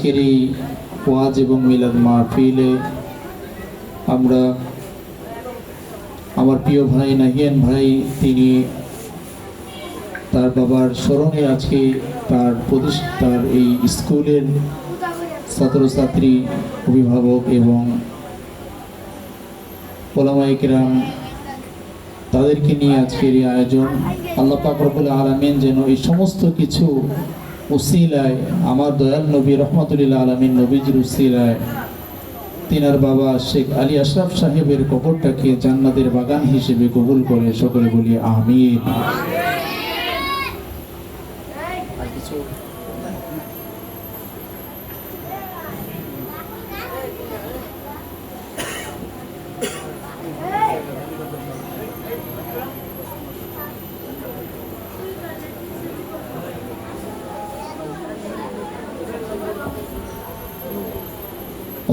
আজকের এই ওয়াজ এবং মিলাদ মাহফিলে আমরা আমার প্রিয় ভাই নাহিয়ান ভাই, তিনি তার বাবার স্মরণে আজকে তার এই স্কুলের ছাত্রছাত্রী, অভিভাবক এবং ওলামায়ে কেরাম তাদেরকে নিয়ে আজকের এই আয়োজন। আল্লাহ পাক রব্বুল আলামিন যেন এই সমস্ত কিছু উসিলায় আমার দয়াল নবী রহমাতুল্লিল আলামিন নবীজির উসিলায় তিনার বাবা শেখ আলী আশরাফ সাহেবের কবরটাকে জান্নাতের বাগান হিসেবে কবুল করে। সকলে বলি আমিন।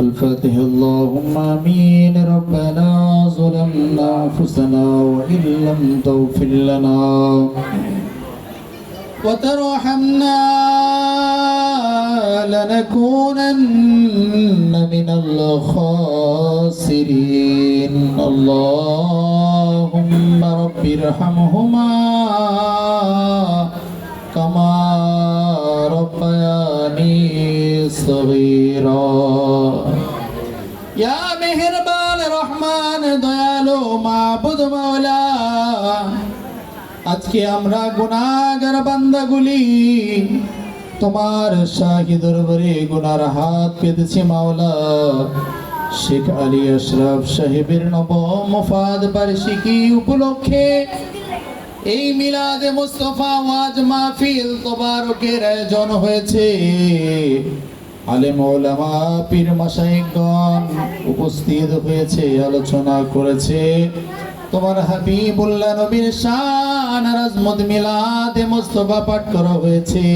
الفاتحة. اللهم آمين. ربنا ظلمنا أنفسنا وإن لم تغفر لنا وترحمنا لنكونن من الخاسرين. اللهم رب ارحمهما كما ربياني صغيرا. या मेहरबान रहमान दयालु माबुद मौला, আজকে আমরা গুনাহগার বান্দাগুলি তোমার শাহী দরবারে গুনার হাত পেতেছি মাওলা। শেখ আলী আশরাফ সাহেবের নবম ওফাত বার্ষিকী উপলক্ষে এই মিলাদে মুস্তাফা ওয়াজ মাহফিল তোবারকের আয়োজন হয়েছে। আলেম ওলামা পীর মাশায়েখগণ উপস্থিত হয়েছে, আলোচনা করেছে। তোমার হাবিবুল্লাহ নবীর শান আর আজমত মিলাদে মুস্তাফা পাঠ করা হয়েছে।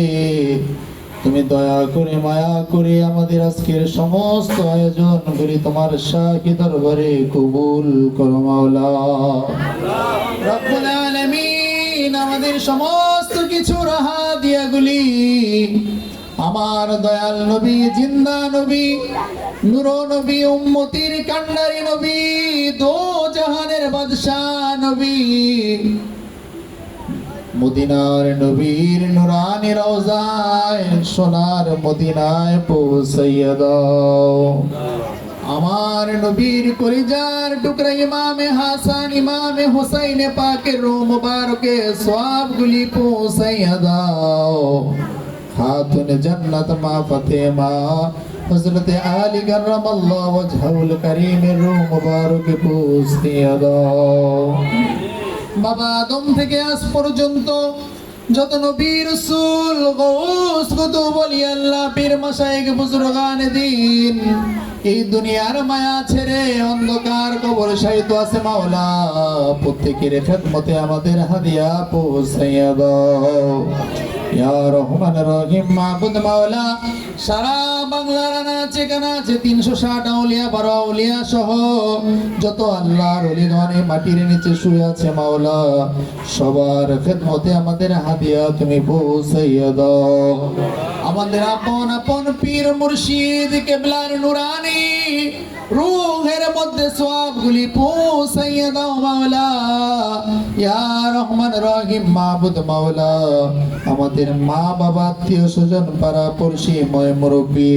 তুমি দয়া করে মায়া করে আমাদের আজকের সমস্ত আয়োজন করে তোমার শাহী দরবারে কবুল করো মাওলা রব্বুল আলামিন। আমাদের সমস্ত কিছু রাহা দিয়াগুলি আমার দয়াল নবী, জিন্দা নবী, নূর নবী, উম্মতির কান্ডারি নবী, দো জাহানের বাদশাহ নবী, মদিনার নবীর নুরানি রওজায় সোনার মদিনায় পৌঁছাইয়া দাও। আমার নবীর কলিজার টুকরা ইমামে হাসান, ইমামে হুসাইন পাকের রূহ মুবারকে সওয়াবগুলি পৌঁছাইয়া দাও। খাতুন জান্নাত মা ফাতেমা হযরত আলী কাররামাল্লাহু ওয়াজহুল কারীমের রূহ মুবারকে পৌঁছিয়ে দাও। বাবা আদম থেকে আজ পর্যন্ত যত নবী রাসূল গৌস কুতুব ওলি আল্লাহ পীর মাশায়েখ বুজুর্গানে দ্বীন এই দুনিয়ার মায়া ছেড়ে অন্ধকার কবর শায়িত আছে মাওলা, প্রত্যেকের খেদমতে আমাদের হাদিয়া পৌঁছাইয়া দাও। ইয়া রহমান রহিম মাবুদ মাওলা, সারা বাংলার আনাচে কানাচে 360 আউলিয়া 12 আউলিয়া সহ যত আল্লাহর ওলিগণে মাটির নিচে শুয়ে আছে মাওলা, সবার খেদমতে আমাদের হাদিয়া তুমি পৌঁছাইয়া দাও। আমাদের আপন আপন পীর মুর্শিদ কেবলার নুরানি রূহের মধ্যে সওয়াবগুলি পৌঁছাইয়া দাও মাওলা। ইয়া রহমান রহিম মাবুদ মাওলা, আমাদের মা বাবা আত্মীয় স্বজন পাড়া পড়শি ময় মুরব্বী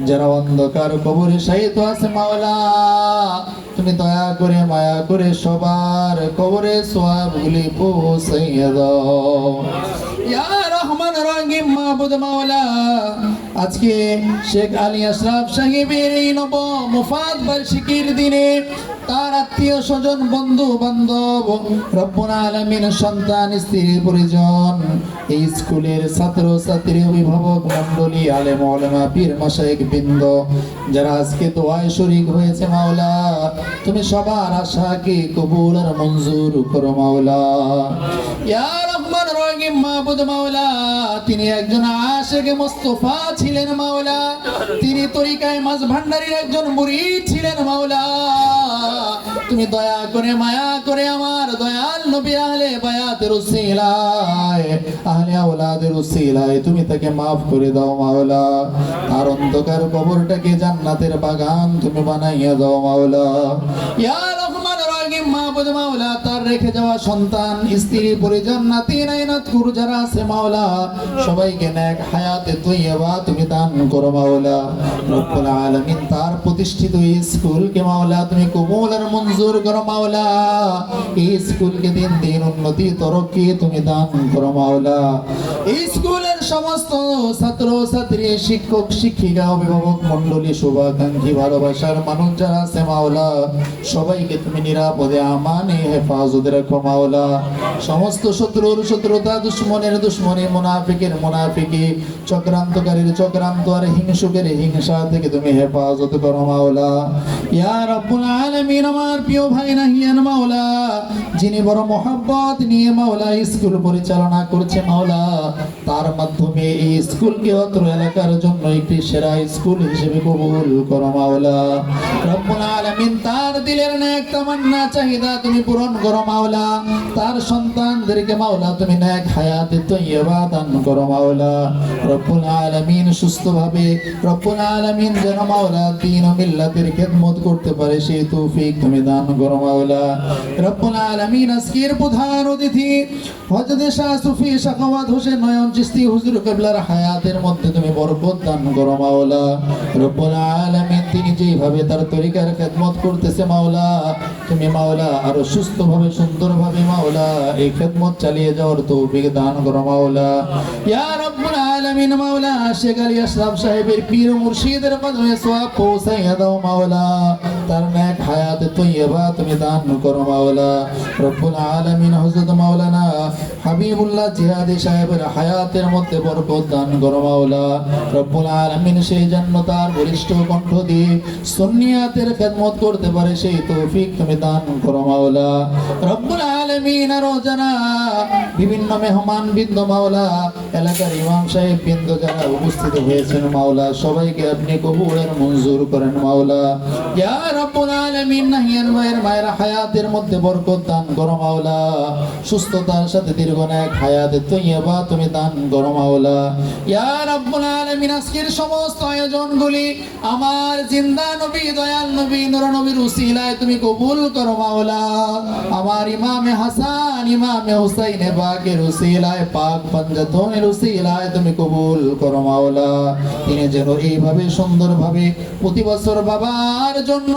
যারা অন্ধকার কবরে শায়িত আছে মাওলা, তুমি দয়া করে মায়া করে সবার কবরে সওয়াবগুলি পৌঁছাইয়া দাও। ইয়া রহমান রহিম মাবুদ মাওলা, আজকে শেখ আলী আশরাফ সাহেবের এই নবম ওফাত বার্ষিকীর দিনে তার আত্মীয় স্বজন বন্ধু বান্ধব রব্বুল আলামিন সন্তান স্ত্রী পরিজন এই স্কুলের ছাত্র ছাত্রী অভিভাবক মণ্ডলী আলেম ওলামা পীর মাশায়েখ বৃন্দ যারা আজকে দোয়ায় শরীক হয়েছে মাওলা, তুমি সবার আশাকে কবুল আর মঞ্জুর করো মাওলা। ইয়া রহমান রহিম মাবুদ মাওলা, তিনি একজন আশিকে মুস্তাফা ছিলেন মাওলা, তিনি তরিকায়ে মাঝ ভান্ডারীর একজন মুরিদ ছিলেন মাওলা। তুমি দয়া করে মায়া করে আমার দয়াল নবী আহলে বায়াতের উসিলায় আহলে আওলাদের উসিলায় তুমি তাকে মাফ করে দাও মাওলা। তার অন্ধকার কবরটাকে জান্নাতের বাগান তুমি বানাইয়া দাও মাওলা। ইয়া রহমান রহিম মাহবুব মাওলা, তার রেখে যাওয়া সন্তান স্ত্রী পরিজন নাতি নাইনাত কুর যারা আছে মাওলা, সবাইকে নেক হায়াতে তৈয়বা তুমি দান করো মাওলা। রব্বুল আলামিন তার প্রতিষ্ঠিত এই স্কুলকে মাওলা তুমি কবুল আর মঞ্জুর করো মাওলা। এই স্কুলকে দিন দিন উন্নতি তরক্কি তুমি দান করো মাওলা। এই স্কুলের সমস্ত ছাত্র ছাত্রী শিক্ষক শিক্ষিকা অভিভাবক মণ্ডলী শুভাকাঙ্ক্ষী ভালোবাসার মানুষ যারা আছে মাওলা, সবাইকে তুমি নিরাপদে আমানে হেফাজত রাখো মাওলা। সমস্ত শত্রুর শত্রুতা দুশ্মনের দুশ্মনী মুনাফিকের মুনাফিকি চক্রান্তকারীর চক্রান্ত আর হিংসুকের হিংসা থেকে তুমি হেফাজত করো মাওলা। ইয়া রব্বুল আলামিন আমার প্রিয় ভাই নাহিয়ান মাওলা, যিনি বড় মহব্বত নিয়ে মাওলা স্কুল পরিচালনা করছে মাওলা, তার মাধ্যমে এই স্কুলকে অত্র এলাকার জন্য একটি সেরা স্কুল হিসেবে কবুল করো মাওলা। রব্বুল আলামিন তার দিলের নেক তামান্না চাহিদা তুমি পূরণ করো মাওলা। তার সন্তানদেরকে মাওলা তুমি নেক হায়াতে তৈয়বা দান করো মাওলা। রব্বুল আলামিন সুস্থভাবে রব্বুল আলামিন যেন মাওলা দ্বীন ও মিল্লাতের খিদমত করতে পারে সেই তৌফিক তুমি দান করো মাওলা। রব্বুল আলামিন আজকের প্রধান অতিথি হযরত শাহ সুফি সাখাওয়াত হোসেন নয়ন চিশতি হুজুর কিবলার হায়াতের মধ্যে তুমি বরকত দান করো মাওলা। রব্বুল আলামিন তিনি যেভাবে তার তরিকার খিদমত করতেছে মাওলা, তুমি মাওলা আরো সুস্থভাবে সুন্দরভাবে মাওলা এই খিদমত চালিয়ে যাওয়ার তৌফিক দান করো মাওলা। ইয়া রব্বুল আলামিন মাওলা শেখ আলী আশরাফ সাহেবের পীর মুর্শিদের কদমে সওয়াব পৌঁছাইয়া দাও মাওলা। তার নেক হায়াতে তৈয়বা তুমি দান করো মাওলা। রব্বুল আলামিন হযরত মাওলানা হাবিবুল্লাহ জিহাদি সাহেবের হায়াতের মধ্যে বরকত দান করো মাওলা। রব্বুল আলামিন সেই জন্য তার বলিষ্ঠ কণ্ঠ দিয়ে সুন্নিয়াতের খিদমত করতে পারে সেই তৌফিক তুমি দান করো মাওলা। রব্বুল আলামিন আরো যারা বিভিন্ন মেহমান বৃন্দ মাওলা এলাকার ইমাম সাহেব বৃন্দ যারা উপস্থিত হয়েছেন মাওলা, সবাইকে আপনি কবুল আর মঞ্জুর করেন মাওলা। ইয়া রব্বুল আলামিন নাহিয়ান ভাইয়ের মায়ের হায়াতের মধ্যে বরকত দান করো মাওলা। সুস্থতার সাথে দীর্ঘ নেক হায়াতে তৈয়বা তুমি দান করো মাওলা। ইয়া রব্বুল আলামিন আজকের সমস্ত আয়োজনগুলি আমার জিন্দা নবী দয়াল নবী নূর নবীর উসিলায় তুমি কবুল করো মাওলা। আমার ইমামে হাসান ইমামে হুসাইন পাকের উসিলায় পাক পাঞ্জাতনের উসিলায় তুমি কবুল করো মাওলা। তিনি যেন এইভাবে সুন্দরভাবে প্রতি বছর বাবার জন্য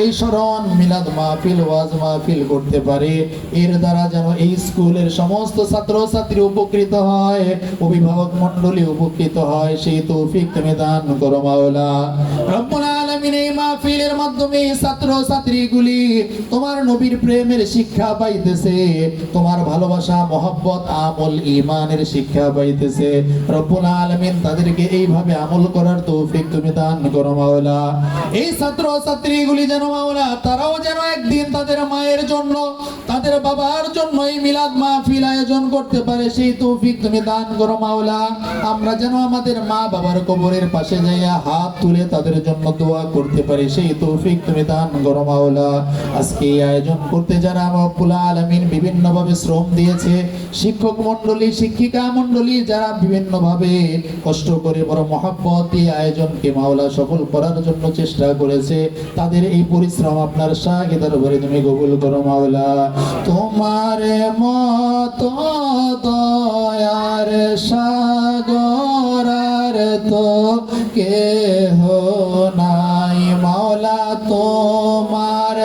এই স্মরণ মিলাদ মাহফিল ওয়াজ মাহফিল করতে পারে, এর দ্বারা যেন এই স্কুলের সমস্ত ছাত্র ছাত্রী উপকৃত হয়, অভিভাবক মণ্ডলী উপকৃত হয়, সেই তৌফিক তুমি দান করো মাওলা। রব্বুল আলামিন এই মাহফিলের মাধ্যমে ছাত্র ছাত্রীগুলি তোমার নবীর প্রেমের শিক্ষা পাইতেছে, তোমার ভালোবাসা মহব্বত আমল ঈমানের শিক্ষা পাইতেছে। রব্বুল আলামিন তাদেরকে এইভাবে আমল করার তৌফিক তুমি দান করো মাওলা। এই ছাত্র ছাত্রীগুলি যেন মাওলা তারাও যেন একদিন তাদের মায়ের জন্য তাদের বাবার জন্য এই মিলাদ মাহফিল আয়োজন করতে পারে, সেই তৌফিক তুমি দান করো মাওলা। আমরা যেন আমাদের মা বাবার কবরের পাশে যাইয়া হাত তুলে তাদের জন্য দোয়া করতে পারি, সেই তৌফিক তুমি দান করো মাওলা। আজকে এই আয়োজন করতে যারা রব্বুল আলামিন বিভিন্ন ভাবে শ্রম দিয়েছে, শিক্ষক মণ্ডলী শিক্ষিকা মণ্ডলী যারা বিভিন্ন ভাবে কষ্ট করে বড় মহব্বত এই আয়োজনকে মাওলা সফল করার জন্য চেষ্টা করেছে, তাদের এই পরিশ্রম আপনার শাহী দরবারে তুমি কবুল করো মাওলা। তোমার মতো দয়ার সাগর আর তো কেহ নাই মাওলা, তোমার